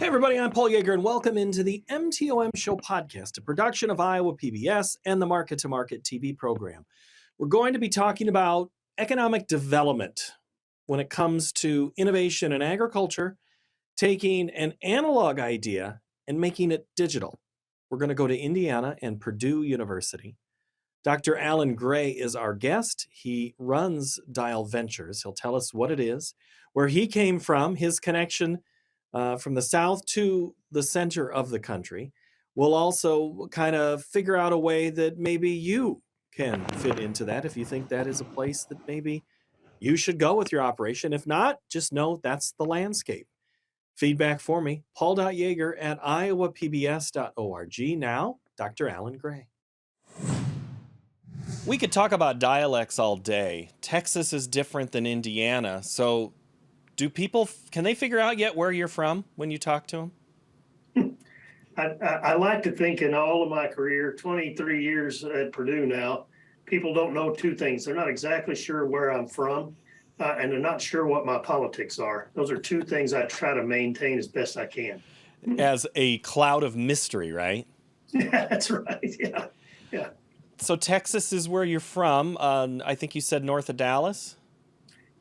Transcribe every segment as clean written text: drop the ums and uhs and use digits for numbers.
Hey, everybody, I'm Paul Yeager, and welcome into the MTOM Show podcast, a production of Iowa PBS and the Market to Market TV program. We're going to be talking about economic development when it comes to innovation in agriculture, taking an analog idea and making it digital. We're going to go to Indiana and Purdue University. Dr. Allan Gray is our guest. He runs Dial Ventures. He'll tell us what it is, where he came from, his connection from the South to the center of the country. We'll also kind of figure out a way that maybe you can fit into that if you think that is a place that maybe you should go with your operation. If not, just know that's the landscape. Feedback for me, paul.yeager at iowapbs.org. Now, Dr. Allan Gray. We could talk about dialects all day. Texas is different than Indiana, so can they figure out yet where you're from when you talk to them? I like to think in all of my career, 23 years at Purdue now, people don't know two things. They're not exactly sure where I'm from, and they're not sure what my politics are. Those are two things I try to maintain as best I can. As a cloud of mystery, right? Yeah, that's right. Yeah. So Texas is where you're from. I think you said north of Dallas?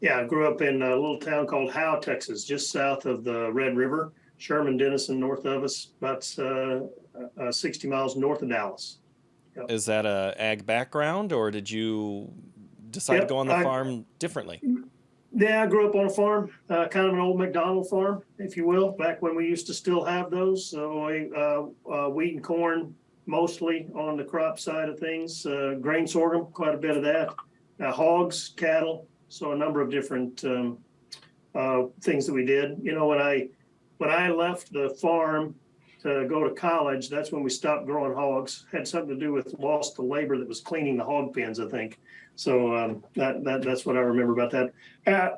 Yeah, I grew up in a little town called Howe, Texas, just south of the Red River. Sherman, Denison, north of us, about 60 miles north of Dallas. Yep. Is that a ag background, or did you decide to go on the farm differently? Yeah, I grew up on a farm, kind of an old McDonald farm, if you will, back when we used to still have those. So wheat and corn, mostly on the crop side of things, grain sorghum, quite a bit of that, hogs, cattle. So a number of different things that we did. You know, when I left the farm to go to college, that's when we stopped growing hogs. Had something to do with loss to labor that was cleaning the hog pens, I think. So that's what I remember about that.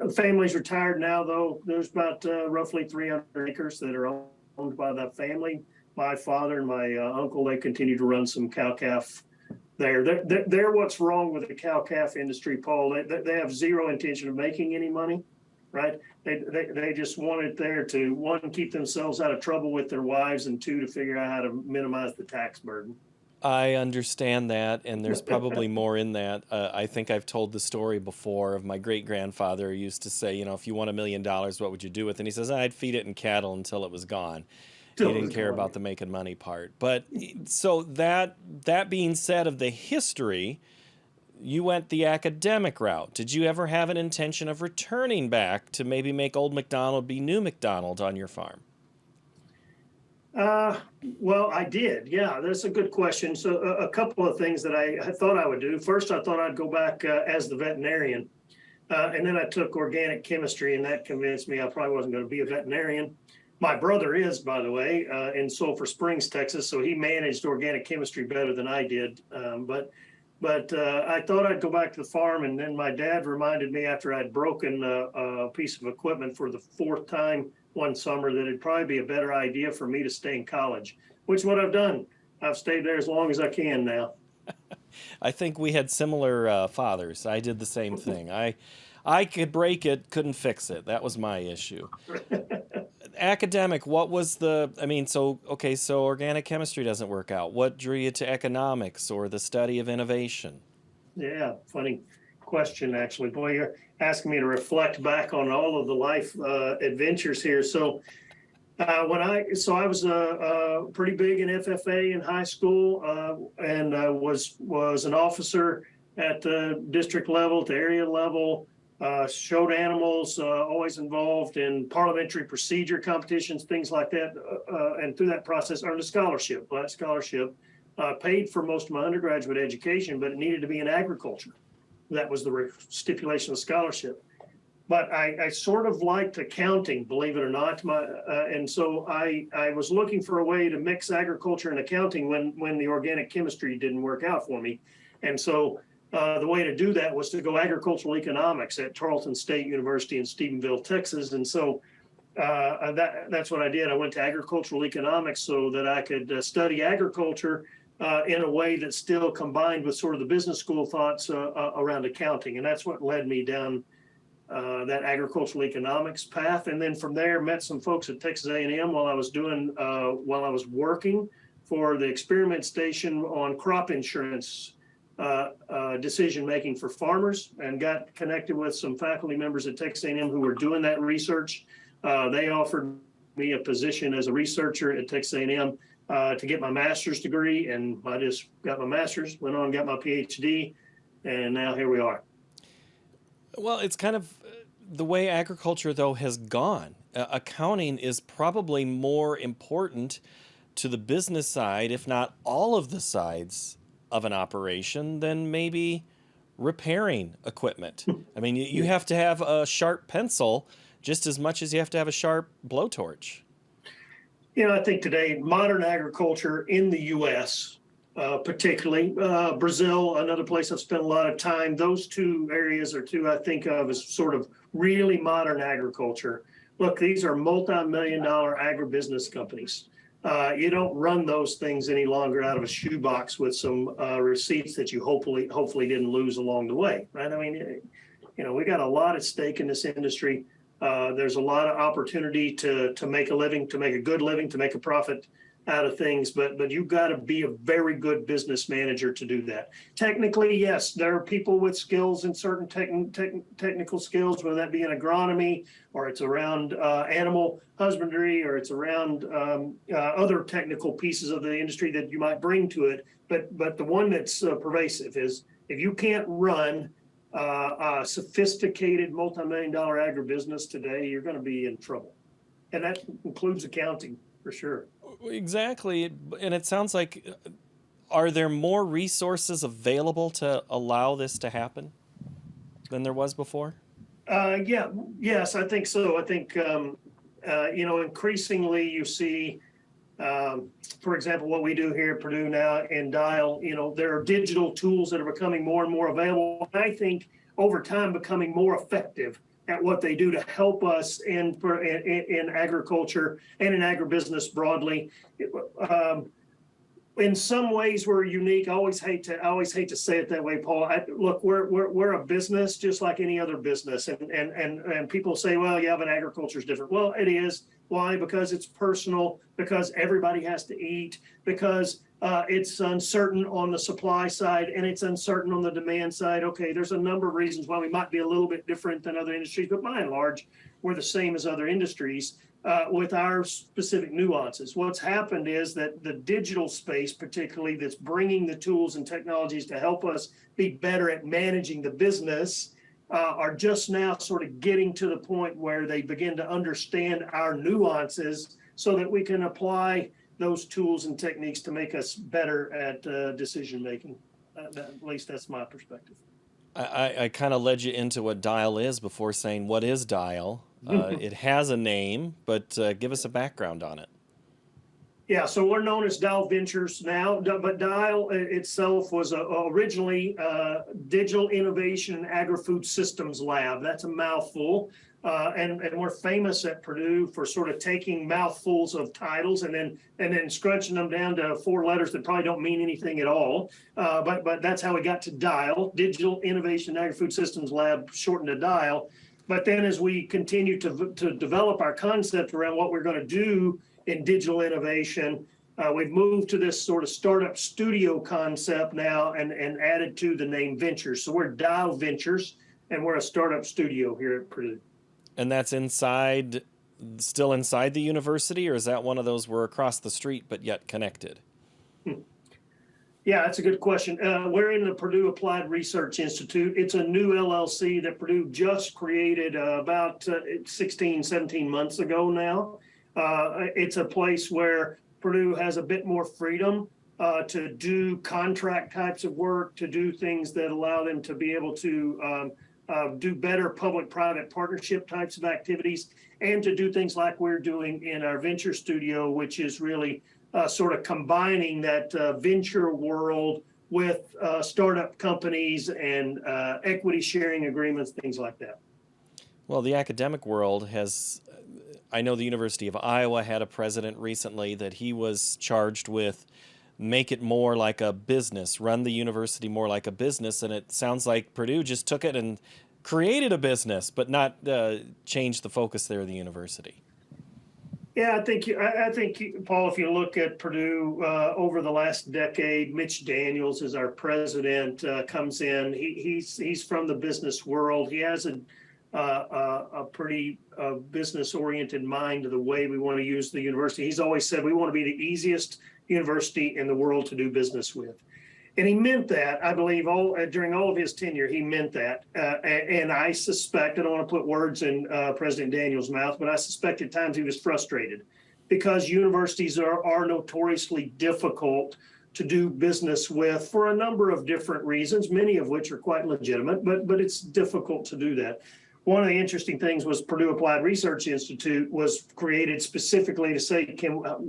The family's retired now, though. There's about roughly 300 acres that are owned by that family. My father and my uncle, they continue to run some cow-calf there. They're what's wrong with the cow-calf industry, Paul. They have zero intention of making any money, right? They just want it there to, one, keep themselves out of trouble with their wives, and two, to figure out how to minimize the tax burden. I understand that, and there's probably more in that. I think I've told the story before of my great-grandfather who used to say, you know, if you won $1 million, what would you do with it? And he says, I'd feed it in cattle until it was gone. He didn't care about the making money part. But so that being said of the history, you went the academic route. Did you ever have an intention of returning back to maybe make Old McDonald be New McDonald on your farm? Well, I did. Yeah, that's a good question. So a couple of things that I thought I would do. First, I thought I'd go back as the veterinarian. And then I took organic chemistry, and that convinced me I probably wasn't going to be a veterinarian. My brother is, by the way, in Sulphur Springs, Texas, so he managed organic chemistry better than I did. But I thought I'd go back to the farm, and then my dad reminded me after I'd broken a piece of equipment for the fourth time one summer that it'd probably be a better idea for me to stay in college, which is what I've done. I've stayed there as long as I can now. I think we had similar fathers. I did the same thing. I could break it, couldn't fix it. That was my issue. Academic, what was so organic chemistry doesn't work out. What drew you to economics or the study of innovation? Yeah, funny question, actually. Boy, you're asking me to reflect back on all of the life adventures here. So I was pretty big in FFA in high school, and was an officer at the district level, at the area level. Showed animals, always involved in parliamentary procedure competitions, things like that. And through that process, earned a scholarship, black scholarship, paid for most of my undergraduate education, but it needed to be in agriculture. That was the stipulation of scholarship. But I sort of liked accounting, believe it or not. And so I was looking for a way to mix agriculture and accounting when the organic chemistry didn't work out for me. And so the way to do that was to go agricultural economics at Tarleton State University in Stephenville, Texas. And so that's what I did. I went to agricultural economics so that I could study agriculture in a way that still combined with sort of the business school thoughts around accounting. And that's what led me down that agricultural economics path, and then from there met some folks at Texas A&M while I was working for the experiment station on crop insurance decision making for farmers, and got connected with some faculty members at Texas A&M who were doing that research. They offered me a position as a researcher at Texas A&M to get my master's degree, and I just got my master's, went on and got my PhD, and now here we are. Well, it's kind of the way agriculture, though, has gone. Accounting is probably more important to the business side, if not all of the sides of an operation, than maybe repairing equipment. I mean, you have to have a sharp pencil just as much as you have to have a sharp blowtorch. You know, I think today modern agriculture in the U.S., particularly Brazil, another place I've spent a lot of time, those two areas are two I think of as sort of really modern agriculture. Look, these are multi-million-dollar agribusiness companies. You don't run those things any longer out of a shoebox with some receipts that you hopefully didn't lose along the way, right? I mean, you know, we got a lot at stake in this industry. There's a lot of opportunity to make a living, to make a good living, to make a profit out of things, but you've got to be a very good business manager to do that. Technically, yes, there are people with skills in certain technical skills, whether that be in agronomy, or it's around animal husbandry, or it's around other technical pieces of the industry that you might bring to it. But the one that's pervasive is, if you can't run a sophisticated multi-million-dollar agribusiness today, you're going to be in trouble. And that includes accounting, for sure. Exactly. And it sounds like, are there more resources available to allow this to happen than there was before? Yes, I think so. I think, you know, increasingly you see, for example, what we do here at Purdue now in Dial, you know, there are digital tools that are becoming more and more available. And I think over time becoming more effective at what they do to help us in agriculture and in agribusiness broadly. In some ways, we're unique. I always hate to say it that way, Paul. Look, we're a business just like any other business, and people say, well, yeah, but agriculture is different. Well, it is. Why? Because it's personal. Because everybody has to eat. Because it's uncertain on the supply side and it's uncertain on the demand side. Okay, there's a number of reasons why we might be a little bit different than other industries, but by and large, we're the same as other industries with our specific nuances. What's happened is that the digital space, particularly, that's bringing the tools and technologies to help us be better at managing the business, are just now sort of getting to the point where they begin to understand our nuances so that we can apply those tools and techniques to make us better at decision making. At least that's my perspective. I kind of led you into what Dial is before saying, what is Dial? It has a name, but give us a background on it. Yeah, so we're known as Dial Ventures now, but Dial itself was originally Digital Innovation and Agri-Food Systems Lab. That's a mouthful. And we're famous at Purdue for sort of taking mouthfuls of titles and then scrunching them down to 4 letters that probably don't mean anything at all. But that's how we got to Dial, Digital Innovation and Agri-Food Systems Lab, shortened to Dial. But then as we continue to develop our concept around what we're going to do in digital innovation, we've moved to this sort of startup studio concept now and added to the name Ventures. So we're Dial Ventures, and we're a startup studio here at Purdue. And that's still inside the university, or is that one of those we're across the street but yet connected? Yeah, that's a good question. We're in the Purdue Applied Research Institute. It's a new LLC that Purdue just created about 16, 17 months ago now. It's a place where Purdue has a bit more freedom to do contract types of work, to do things that allow them to be able to do better public-private partnership types of activities, and to do things like we're doing in our venture studio, which is really sort of combining that venture world with startup companies and equity sharing agreements, things like that. Well, the academic world has, I know the University of Iowa had a president recently that he was charged with make it more like a business, run the university more like a business, and it sounds like Purdue just took it and created a business, but not changed the focus there of the university. Yeah, I think, Paul, if you look at Purdue over the last decade, Mitch Daniels is our president, comes in. He's from the business world. He has a pretty business-oriented mind to the way we want to use the university. He's always said we want to be the easiest university in the world to do business with. And he meant that, I believe, during all of his tenure, he meant that. And I suspect, I don't want to put words in President Daniels' mouth, but I suspect at times he was frustrated because universities are notoriously difficult to do business with for a number of different reasons, many of which are quite legitimate, but it's difficult to do that. One of the interesting things was Purdue Applied Research Institute was created specifically to say,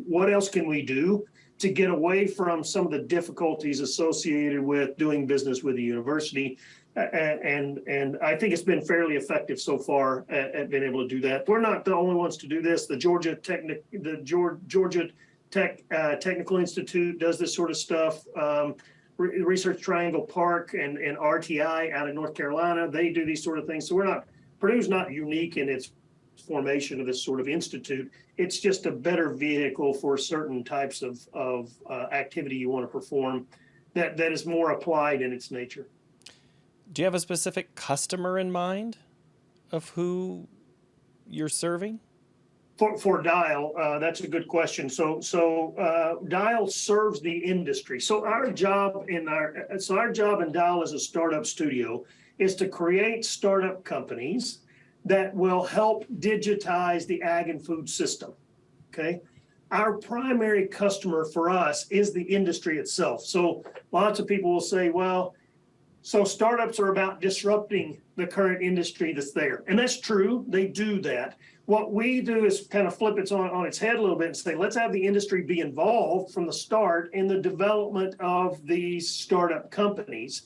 what else can we do to get away from some of the difficulties associated with doing business with the university. And I think it's been fairly effective so far at being able to do that. We're not the only ones to do this. The Georgia Technical Institute does this sort of stuff. Research Triangle Park and RTI out of North Carolina, they do these sort of things. So Purdue's not unique in its formation of this sort of institute. It's just a better vehicle for certain types of activity you want to perform that is more applied in its nature. Do you have a specific customer in mind of who you're serving? For Dial, that's a good question. So Dial serves the industry. So our job in Dial as a startup studio is to create startup companies that will help digitize the ag and food system, okay? Our primary customer for us is the industry itself. So lots of people will say, well, so startups are about disrupting the current industry that's there. And that's true, they do that. What we do is kind of flip it on its head a little bit and say, let's have the industry be involved from the start in the development of these startup companies,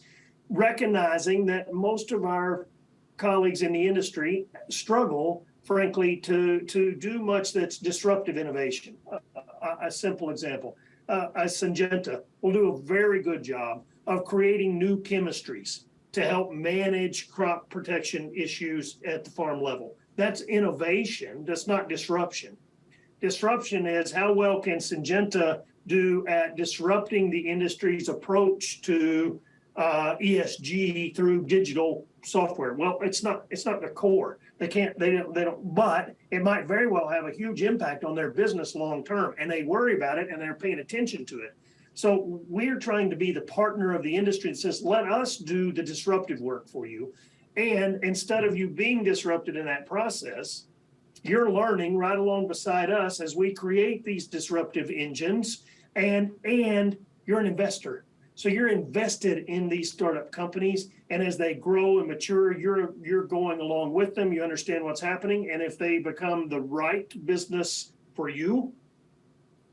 recognizing that most of our colleagues in the industry struggle, frankly, to do much that's disruptive innovation. A simple example, Syngenta will do a very good job of creating new chemistries to help manage crop protection issues at the farm level. That's innovation, that's not disruption. Disruption is how well can Syngenta do at disrupting the industry's approach to ESG through digital software. Well, it's not the core. They don't, but it might very well have a huge impact on their business long term, and they worry about it and they're paying attention to it. So we're trying to be the partner of the industry that says, let us do the disruptive work for you. And instead of you being disrupted in that process, you're learning right along beside us as we create these disruptive engines, and you're an investor. So you're invested in these startup companies, and as they grow and mature, you're going along with them. You understand what's happening, and if they become the right business for you,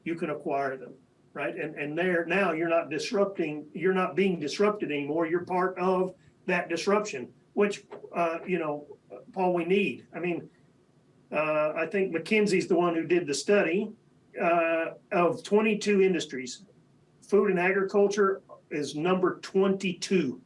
you can acquire them, right? And there now you're not being disrupted anymore. You're part of that disruption, which Paul, we need. I mean, I think McKinsey's the one who did the study of 22 industries. Food and agriculture is number 22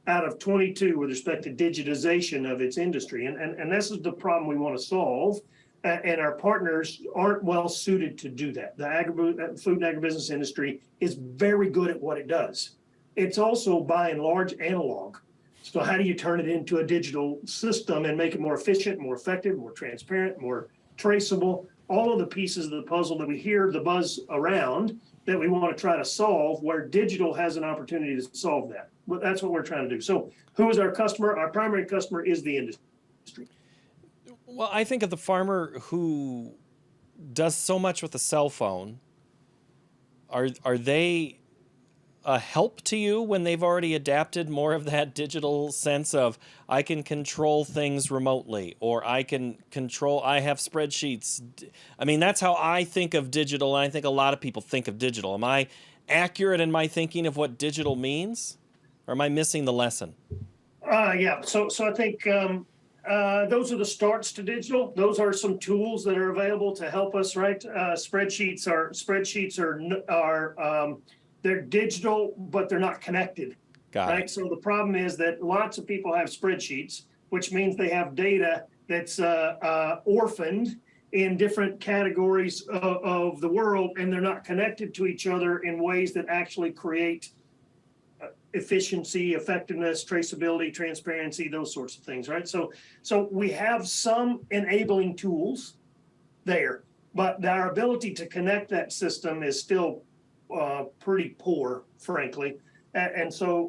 out of 22 with respect to digitization of its industry. And this is the problem we want to solve. And our partners aren't well suited to do that. The food and agribusiness industry is very good at what it does. It's also by and large analog. So how do you turn it into a digital system and make it more efficient, more effective, more transparent, more traceable? All of the pieces of the puzzle that we hear the buzz around that we want to try to solve, where digital has an opportunity to solve that. But that's what we're trying to do. So who is our customer? Our primary customer is the industry. Well, I think of the farmer who does so much with a cell phone. Are they a help to you when they've already adapted more of that digital sense of I can control things remotely, or I have spreadsheets? I mean, that's how I think of digital, and I think a lot of people think of digital. Am I accurate in my thinking of what digital means, or am I missing the lesson? Yeah, so I think those are the starts to digital. Those are some tools that are available to help us, right? Spreadsheets are they're digital, but they're not connected. Got right? it. So the problem is that lots of people have spreadsheets, which means they have data that's orphaned in different categories of the world, and they're not connected to each other in ways that actually create efficiency, effectiveness, traceability, transparency, those sorts of things, right? So we have some enabling tools there, but our ability to connect that system is still pretty poor, frankly. And so,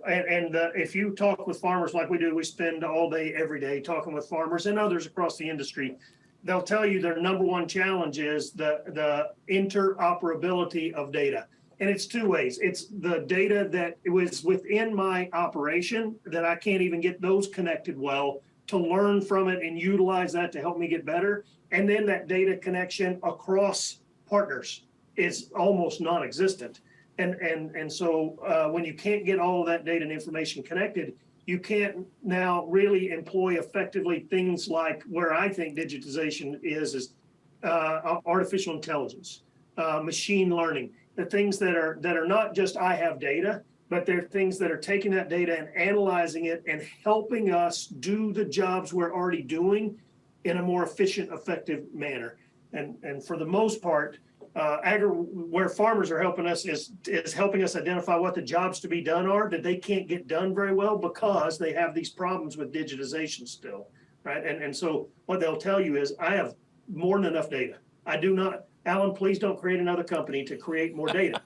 if you talk with farmers like we do, we spend all day, every day talking with farmers and others across the industry. They'll tell you their number one challenge is the interoperability of data. And it's two ways. It's the data that was within my operation that I can't even get those connected well to learn from it and utilize that to help me get better. And then that data connection across partners is almost non-existent. And so when you can't get all of that data and information connected, you can't now really employ effectively things like where I think digitization is artificial intelligence, machine learning, the things that are not just I have data, but they're things that are taking that data and analyzing it and helping us do the jobs we're already doing in a more efficient, effective manner. And for the most part, where farmers are helping us is helping us identify what the jobs to be done are that they can't get done very well because they have these problems with digitization still, right? And so what they'll tell you is, I have more than enough data. I do not, Allan, please don't create another company to create more data.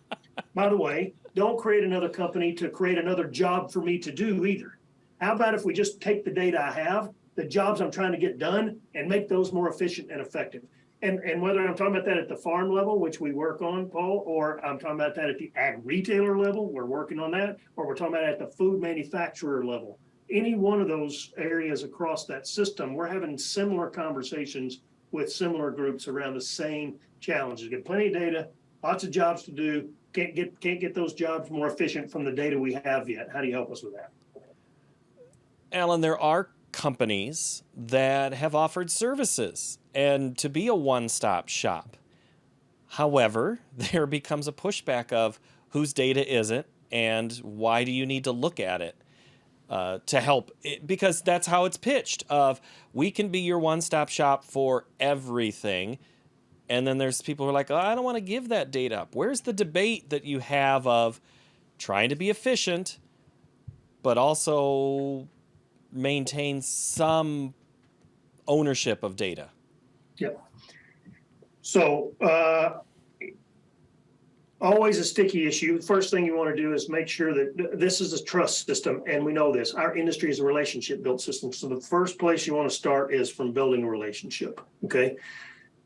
By the way, don't create another company to create another job for me to do either. How about if we just take the data I have, the jobs I'm trying to get done, and make those more efficient and effective? And whether I'm talking about that at the farm level, which we work on, Paul, or I'm talking about that at the ag retailer level, we're working on that, or we're talking about at the food manufacturer level, any one of those areas across that system, we're having similar conversations with similar groups around the same challenges. Get plenty of data, lots of jobs to do, can't get those jobs more efficient from the data we have yet. How do you help us with that? Allan, there are companies that have offered services and to be a one-stop shop. However, there becomes a pushback of whose data is it and why do you need to look at it to help? Because that's how it's pitched of we can be your one-stop shop for everything. And then there's people who are like, oh, I don't want to give that data up. Where's the debate that you have of trying to be efficient, but also maintain some ownership of data? Yep. So always a sticky issue. First thing you want to do is make sure that this is a trust system, and we know this. Our industry is a relationship built system. So the first place you want to start is from building a relationship, okay?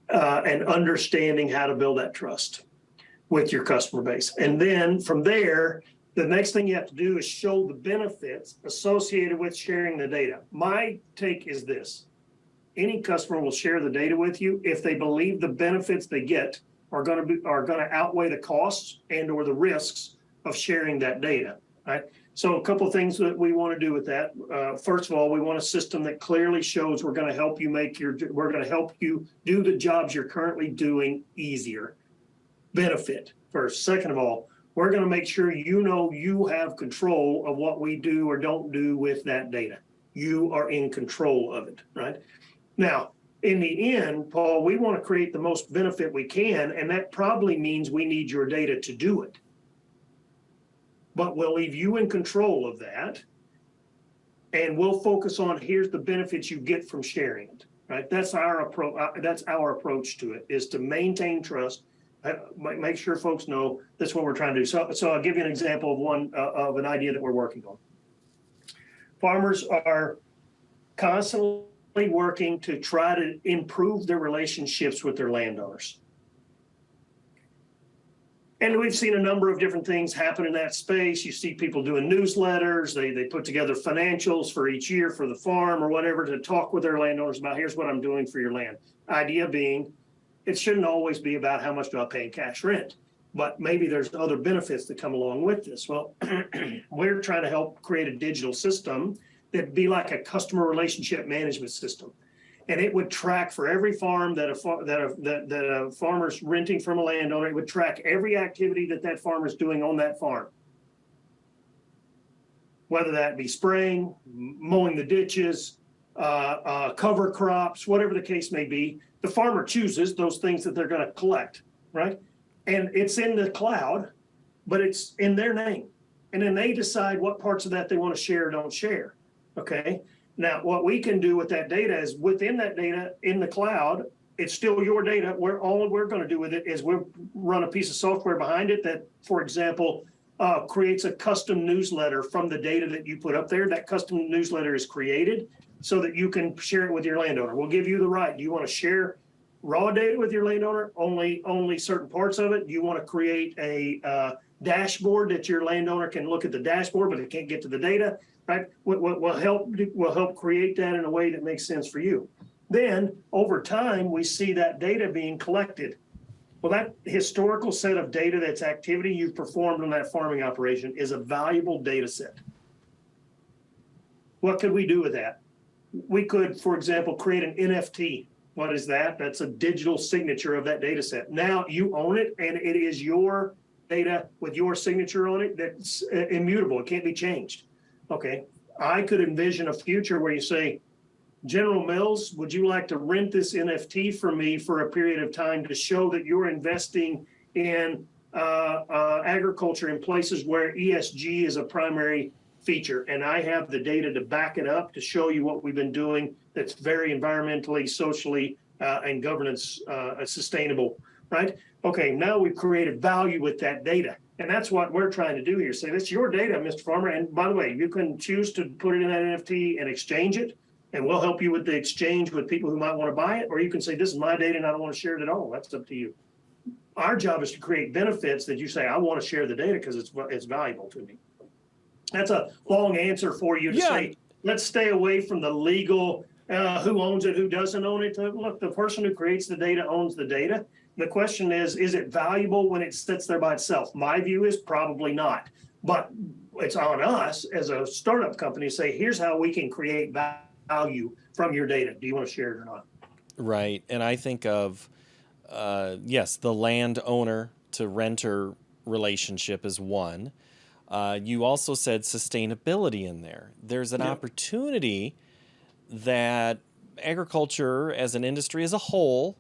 And understanding how to build that trust with your customer base. And then from there, the next thing you have to do is show the benefits associated with sharing the data. My take is this: any customer will share the data with you if they believe the benefits they get are going to outweigh the costs and or the risks of sharing that data, right? So a couple of things that we want to do with that. First of all, we want a system that clearly shows we're going to help you we're going to help you do the jobs you're currently doing easier. Benefit first. Second of all, we're going to make sure you know you have control of what we do or don't do with that data. You are in control of it, right? Now, in the end, Paul, we want to create the most benefit we can, and that probably means we need your data to do it. But we'll leave you in control of that, and we'll focus on here's the benefits you get from sharing it, right? That's our approach. That's our approach to it, is to maintain trust, make sure folks know that's what we're trying to do. So I'll give you an example of an idea that we're working on. Farmers are constantly working to try to improve their relationships with their landowners. And we've seen a number of different things happen in that space. You see people doing newsletters. They put together financials for each year for the farm or whatever to talk with their landowners about here's what I'm doing for your land. Idea being, it shouldn't always be about how much do I pay in cash rent, but maybe there's other benefits that come along with this. Well, we're trying to help create a digital system that'd be like a customer relationship management system. And it would track for every farm that a farmer's renting from a landowner. It would track every activity that farmer's doing on that farm. whether that be spraying, mowing the ditches, cover crops, whatever the case may be. The farmer chooses those things that they're going to collect, right? And it's in the cloud, but it's in their name. And then they decide what parts of that they want to share or don't share, okay? Now, what we can do with that data is within that data in the cloud, it's still your data. All we're going to do with it is we'll run a piece of software behind it that, for example, creates a custom newsletter from the data that you put up there. That custom newsletter is created so that you can share it with your landowner. We'll give you the right. Do you want to share raw data with your landowner? Only certain parts of it? Do you want to create a dashboard that your landowner can look at the dashboard, but it can't get to the data? Right? We'll help create that in a way that makes sense for you. Then over time, we see that data being collected. Well, that historical set of data, that's activity you've performed on that farming operation, is a valuable data set. What could we do with that? We could, for example, create an NFT. What is that? That's a digital signature of that data set. Now you own it, and it is your data with your signature on it that's immutable. It can't be changed. Okay. I could envision a future where you say, General Mills, would you like to rent this NFT from me for a period of time to show that you're investing in agriculture in places where ESG is a primary feature? And I have the data to back it up to show you what we've been doing that's very environmentally, socially, and governance sustainable, right? Okay, now we've created value with that data. And that's what we're trying to do here. Say, that's your data, Mr. Farmer. And by the way, you can choose to put it in that NFT and exchange it. And we'll help you with the exchange with people who might want to buy it. Or you can say, this is my data and I don't want to share it at all. That's up to you. Our job is to create benefits that you say, I want to share the data because it's valuable to me. That's a long answer for you to say, let's stay away from the legal, who owns it, who doesn't own it. Look, the person who creates the data owns the data. The question is it valuable when it sits there by itself? My view is probably not. But it's on us as a startup company to say, here's how we can create value from your data. Do you want to share it or not? Right. And I think of, yes, the landowner to renter relationship is one. You also said sustainability in there. There's an opportunity that agriculture as an industry as a whole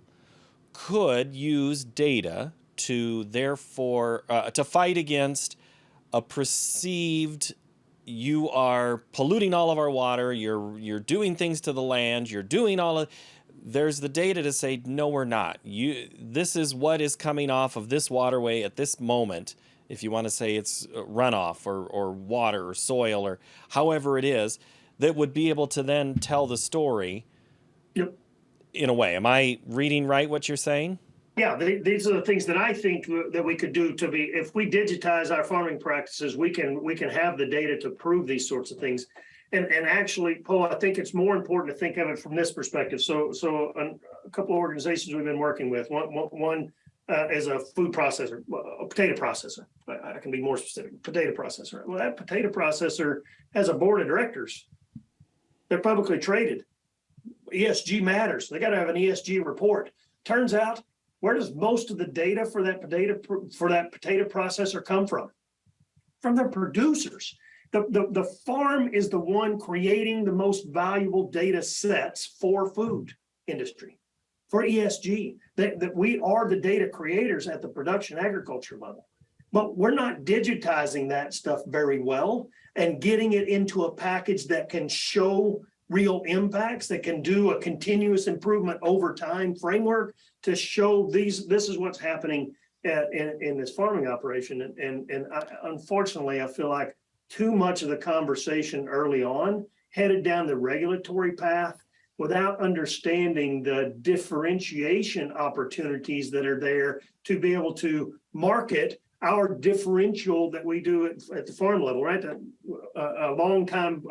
could use data to therefore to fight against a perceived, you are polluting all of our water, you're doing things to the land, you're doing all of, there's the data to say, no, we're not. This is what is coming off of this waterway at this moment, if you want to say it's runoff or water or soil or however it is, that would be able to then tell the story. Yep. In a way. Am I reading right what you're saying? Yeah, these are the things that I think that we could do to be, if we digitize our farming practices, we can have the data to prove these sorts of things. And actually, Paul, I think it's more important to think of it from this perspective. So a couple of organizations we've been working with, one is a food processor, a potato processor. I can be more specific, potato processor. Well, that potato processor has a board of directors. They're publicly traded. ESG matters. They got to have an ESG report. Turns out, where does most of the data for that potato processor come from? From their producers. The farm is the one creating the most valuable data sets for food industry, for ESG. That we are the data creators at the production agriculture level. But we're not digitizing that stuff very well and getting it into a package that can show real impacts, that can do a continuous improvement over time framework to show this is what's happening in this farming operation. And unfortunately, I feel like too much of the conversation early on headed down the regulatory path without understanding the differentiation opportunities that are there to be able to market our differential that we do at the farm level, right? A long time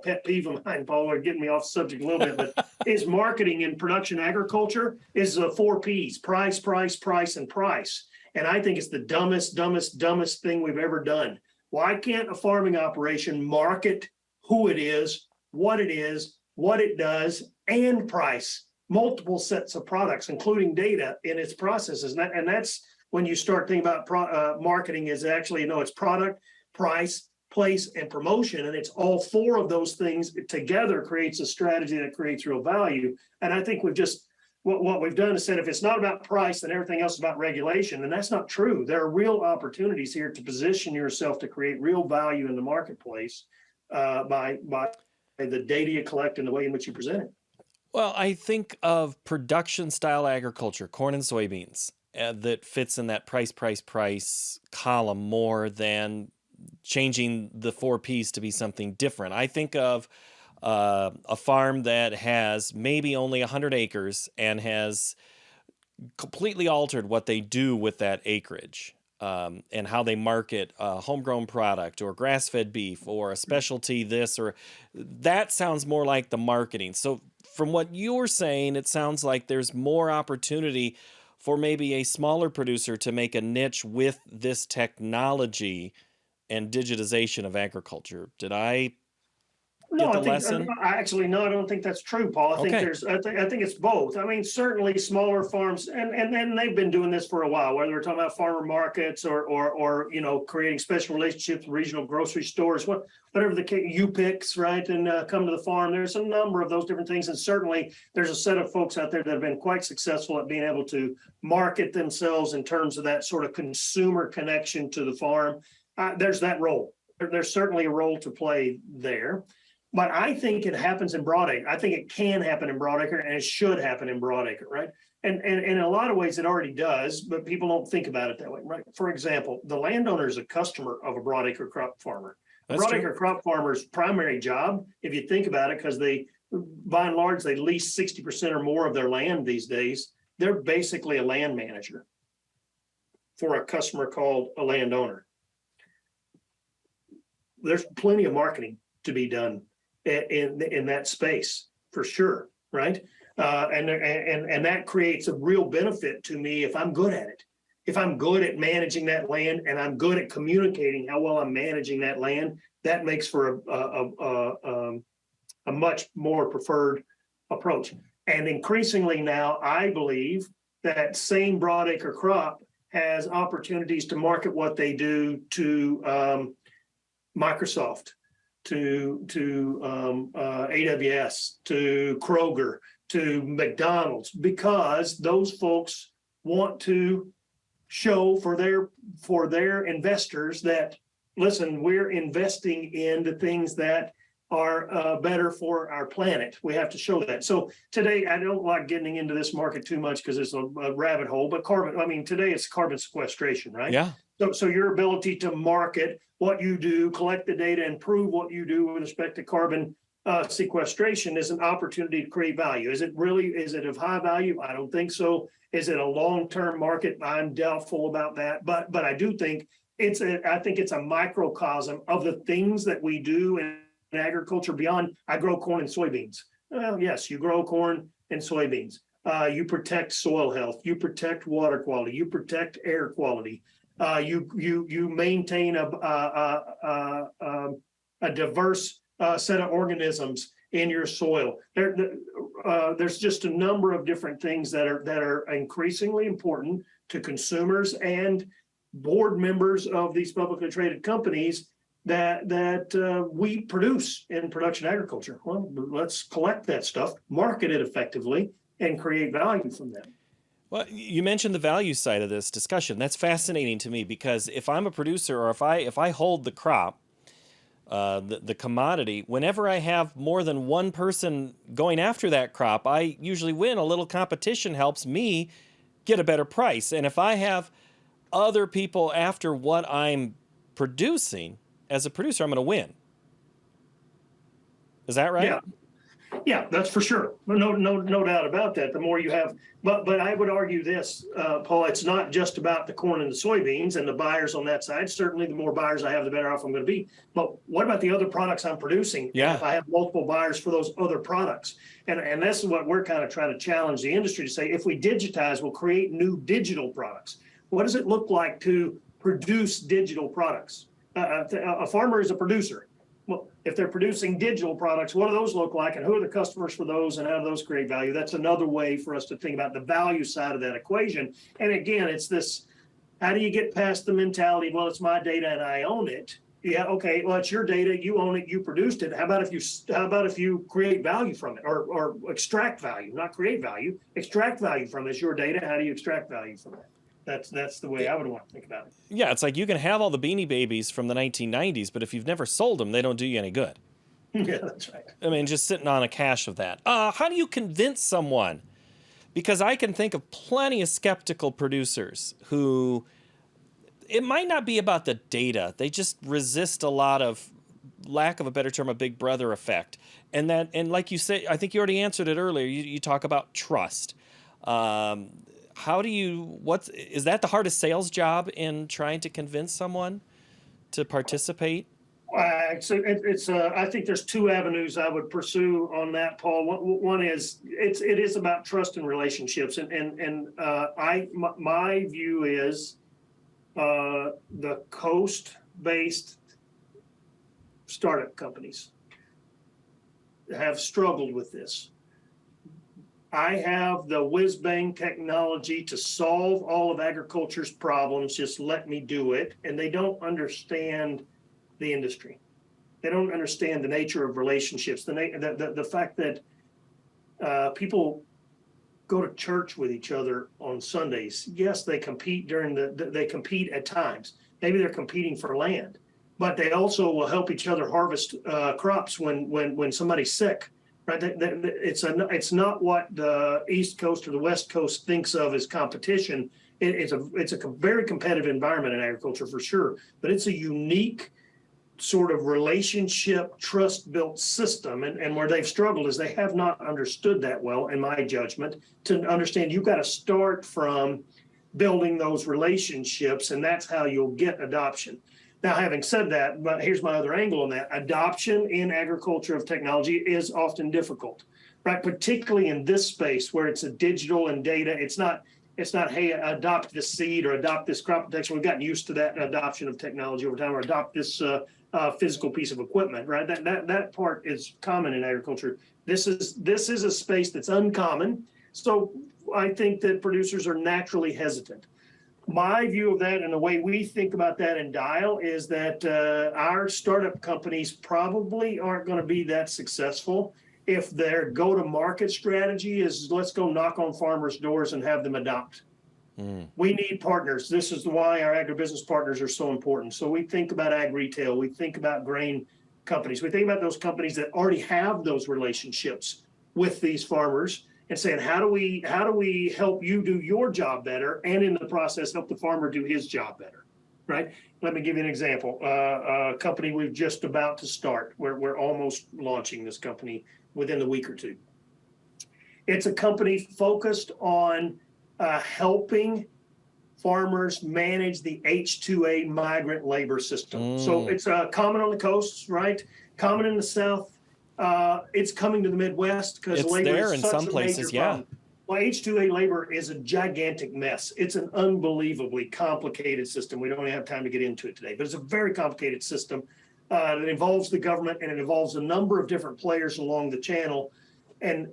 pet peeve of mine, Paul, are getting me off subject a little bit, but is marketing in production agriculture is the 4 Ps: price, price, price, and price. And I think it's the dumbest thing we've ever done. Why can't a farming operation market who it is, what it does, and price multiple sets of products, including data in its processes? And that's when you start thinking about marketing is actually, it's product, price, place, and promotion. And it's all four of those things together creates a strategy that creates real value. And I think what we've done is said, if it's not about price, then everything else is about regulation. And that's not true. There are real opportunities here to position yourself to create real value in the marketplace by the data you collect and the way in which you present it. Well, I think of production style agriculture, corn and soybeans, that fits in that price column more than changing the 4 Ps to be something different. I think of a farm that has maybe only 100 acres and has completely altered what they do with that acreage, and how they market a homegrown product or grass-fed beef or a specialty this or that. Sounds more like the marketing. So from what you're saying, it sounds like there's more opportunity for maybe a smaller producer to make a niche with this technology and digitization of agriculture. Did I No, get the I think lesson? no, I don't think that's true, Paul. I think Okay. I think it's both. I mean, certainly smaller farms, and they've been doing this for a while. Whether we're talking about farmer markets or creating special relationships with regional grocery stores, whatever the case, U-Picks, right, and come to the farm. There's a number of those different things, and certainly there's a set of folks out there that have been quite successful at being able to market themselves in terms of that sort of consumer connection to the farm. There's that role. There's certainly a role to play there. But I think it happens in broadacre. I think it can happen in broadacre, and it should happen in broadacre, right? And in a lot of ways it already does, but people don't think about it that way, right? For example, the landowner is a customer of a broadacre crop farmer. A broadacre crop farmer's primary job, if you think about it, because by and large, they lease 60% or more of their land these days. They're basically a land manager for a customer called a landowner. There's plenty of marketing to be done in that space for sure, right? And that creates a real benefit to me if I'm good at it. If I'm good at managing that land and I'm good at communicating how well I'm managing that land, that makes for a much more preferred approach. And increasingly now, I believe that same broadacre crop has opportunities to market what they do to Microsoft, to AWS, to Kroger, to McDonald's, because those folks want to show for their investors that, listen, we're investing in the things that are better for our planet. We have to show that. So today, I don't like getting into this market too much because it's a rabbit hole, but today it's carbon sequestration, right? Yeah. So your ability to market what you do, collect the data, and prove what you do with respect to carbon sequestration is an opportunity to create value. Is it of high value? I don't think so. Is it a long-term market? I'm doubtful about that. But I do think I think it's a microcosm of the things that we do in agriculture beyond, I grow corn and soybeans. Well, yes, you grow corn and soybeans. You protect soil health. You protect water quality. You protect air quality. You maintain a diverse set of organisms in your soil. There's just a number of different things that are increasingly important to consumers and board members of these publicly traded companies that we produce in production agriculture. Well, let's collect that stuff, market it effectively, and create value from that. Well, you mentioned the value side of this discussion. That's fascinating to me because if I'm a producer or if I hold the crop, the commodity, whenever I have more than one person going after that crop, I usually win. A little competition helps me get a better price. And if I have other people after what I'm producing, as a producer, I'm going to win. Is that right? Yeah, that's for sure. No doubt about that. The more you have, but I would argue this, Paul, it's not just about the corn and the soybeans and the buyers on that side. Certainly, the more buyers I have, the better off I'm going to be. But what about the other products I'm producing? Yeah. If I have multiple buyers for those other products, and this is what we're kind of trying to challenge the industry to say: if we digitize, we'll create new digital products. What does it look like to produce digital products? A farmer is a producer. Well, if they're producing digital products, what do those look like, and who are the customers for those, and how do those create value? That's another way for us to think about the value side of that equation. And again, it's this: how do you get past the mentality, well, it's my data and I own it, Yeah, okay, well, it's your data, you own it, you produced it. How about if you create value from it, or extract value, not create value, extract value from it. It's your data. How do you extract value from it? That's the way I would want to think about it. Yeah, it's like you can have all the Beanie Babies from the 1990s, but if you've never sold them, they don't do you any good. Yeah, that's right. I mean, just sitting on a cache of that. How do you convince someone? Because I can think of plenty of skeptical producers who, it might not be about the data. They just resist a lot of, lack of a better term, a big brother effect. And like you say, I think you already answered it earlier. You talk about trust. Is that the hardest sales job in trying to convince someone to participate? So I think there's two avenues I would pursue on that, Paul. One is it is about trust and relationships, my view is the coast-based startup companies have struggled with this. I have the whiz-bang technology to solve all of agriculture's problems. Just let me do it. And they don't understand the industry. They don't understand the nature of relationships. The fact that people go to church with each other on Sundays. Yes, they compete they compete at times. Maybe they're competing for land, but they also will help each other harvest crops when somebody's sick. Right? It's not what the East Coast or the West Coast thinks of as competition. It's a very competitive environment in agriculture for sure, but it's a unique sort of relationship, trust-built system, and where they've struggled is they have not understood that well, in my judgment, to understand you've got to start from building those relationships, and that's how you'll get adoption. Now, having said that, but here's my other angle on that. Adoption in agriculture of technology is often difficult, right? Particularly in this space where it's a digital and data. It's not, hey, adopt this seed or adopt this crop protection. We've gotten used to that adoption of technology over time, or adopt this physical piece of equipment, right? That part is common in agriculture. This is a space that's uncommon. So I think that producers are naturally hesitant. My view of that and the way we think about that in Dial is that our startup companies probably aren't going to be that successful if their go-to-market strategy is let's go knock on farmers' doors and have them adopt. We need partners. This is why our agribusiness partners are so important. So we think about ag retail, we think about grain companies, we think about those companies that already have those relationships with these farmers, and saying, how do we help you do your job better, and in the process help the farmer do his job better, right? Let me give you an example. A company we've just about to start. We're almost launching this company within a week or two. It's a company focused on helping farmers manage the H-2A migrant labor system. So it's common on the coasts, right? Common in the South. It's coming to the Midwest because labor there is in such some a places, major problem. Well, H-2A labor is a gigantic mess. It's an unbelievably complicated system. We don't even have time to get into it today, but it's a very complicated system that involves the government, and it involves a number of different players along the channel. And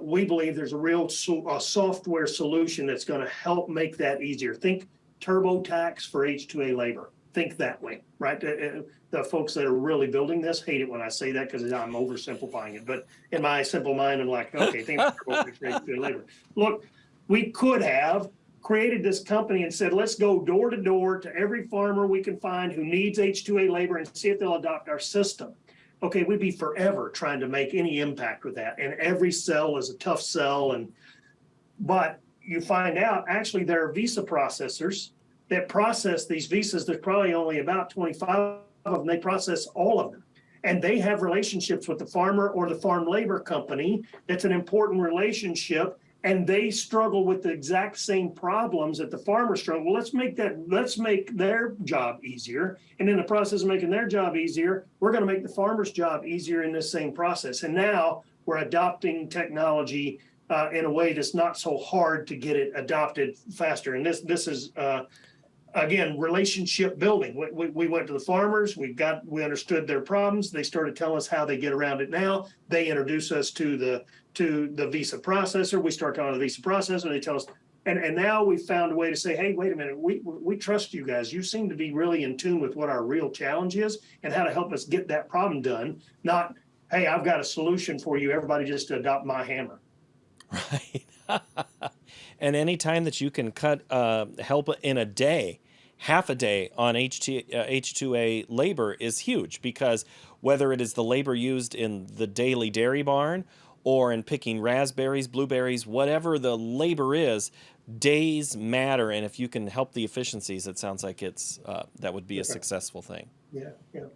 we believe there's a real software solution that's going to help make that easier. Think TurboTax for H-2A labor. Think that way, right? The folks that are really building this hate it when I say that because I'm oversimplifying it. But in my simple mind, I'm like, okay, think about TurboTax for H-2A labor. Look, we could have created this company and said, let's go door to door to every farmer we can find who needs H-2A labor and see if they'll adopt our system. Okay, we'd be forever trying to make any impact with that. And every sell is a tough sell. But you find out, actually, there are visa processors that process these visas. There's probably only about 25 of them. They process all of them. And they have relationships with the farmer or the farm labor company. That's an important relationship. And they struggle with the exact same problems that the farmers struggle. Well, let's make their job easier. And in the process of making their job easier, we're going to make the farmer's job easier in this same process. And now we're adopting technology in a way that's not so hard to get it adopted faster. And this is again, relationship building. We went to the farmers. We understood their problems. They started telling us how they get around it now. They introduce us to the visa processor. We start talking to the visa processor. They tell us And now we've found a way to say, hey, wait a minute, we trust you guys. You seem to be really in tune with what our real challenge is and how to help us get that problem done. Not, hey, I've got a solution for you. Everybody just adopt my hammer. Right. And anytime that you can cut help in a day, half a day on H2A labor is huge, because whether it is the labor used in the daily dairy barn or in picking raspberries, blueberries, whatever the labor is, days matter. And if you can help the efficiencies, it sounds like it's that would be a successful thing. Yeah,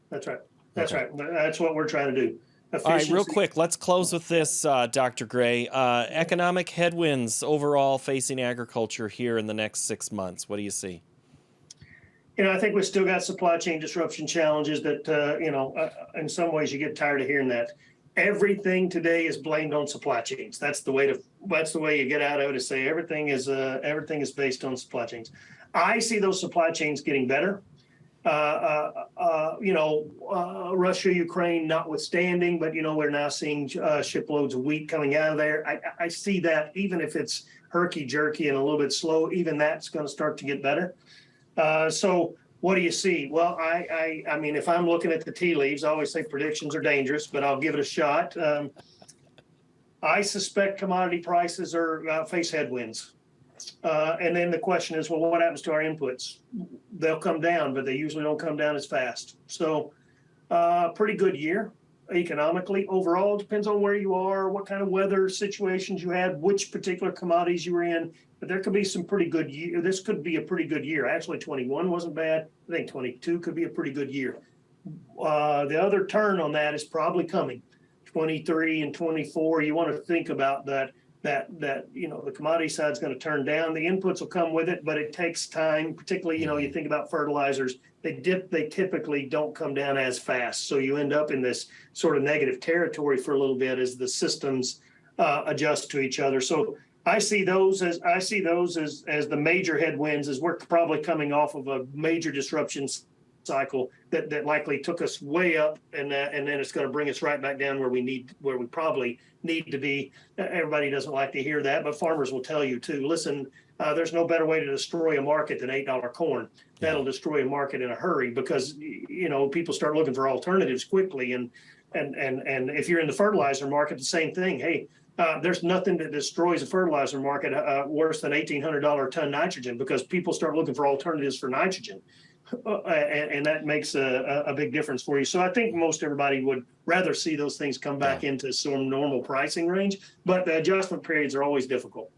that's right. That's right. That's what we're trying to do. All right, real quick, let's close with this, Dr. Gray. Economic headwinds overall facing agriculture here in the next 6 months. What do you see? I think we've still got supply chain disruption challenges that, in some ways you get tired of hearing that. Everything today is blamed on supply chains. That's the way you get out of it, is say everything is based on supply chains. I see those supply chains getting better. Russia, Ukraine notwithstanding, but we're now seeing shiploads of wheat coming out of there. I see that, even if it's herky jerky and a little bit slow, even that's going to start to get better. So what do you see? Well, I mean, if I'm looking at the tea leaves, I always say predictions are dangerous, but I'll give it a shot. I suspect commodity prices face headwinds. And then the question is, well, what happens to our inputs? They'll come down, but they usually don't come down as fast. So pretty good year economically. Overall, it depends on where you are, what kind of weather situations you had, which particular commodities you were in. But there could be some pretty good year. This could be a pretty good year. Actually, 21 wasn't bad. I think 22 could be a pretty good year. The other turn on that is probably coming. 23 and 24, you want to think about that the commodity side is going to turn down. The inputs will come with it, but it takes time. Particularly, you think about fertilizers. They typically don't come down as fast. So you end up in this sort of negative territory for a little bit as the systems adjust to each other. So I see those as the major headwinds, as we're probably coming off of a major disruption cycle that likely took us way up, and then it's going to bring us right back down where we probably need to be. Everybody doesn't like to hear that, but farmers will tell you too. Listen, there's no better way to destroy a market than $8 corn. That'll destroy a market in a hurry, because people start looking for alternatives quickly, and if you're in the fertilizer market, the same thing. Hey, there's nothing that destroys a fertilizer market worse than $1,800 a ton nitrogen, because people start looking for alternatives for nitrogen. And that makes a big difference for you. So I think most everybody would rather see those things come back into some normal pricing range, but the adjustment periods are always difficult.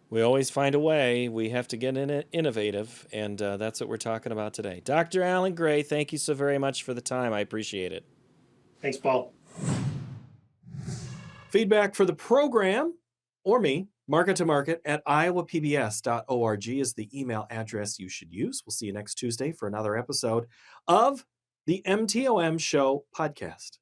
We always find a way. We have to get innovative, and that's what we're talking about today. Dr. Allan Gray, thank you so very much for the time. I appreciate it. Thanks, Paul. Feedback for the program or me, market to market at iowapbs.org is the email address you should use. We'll see you next Tuesday for another episode of the MTOM Show podcast.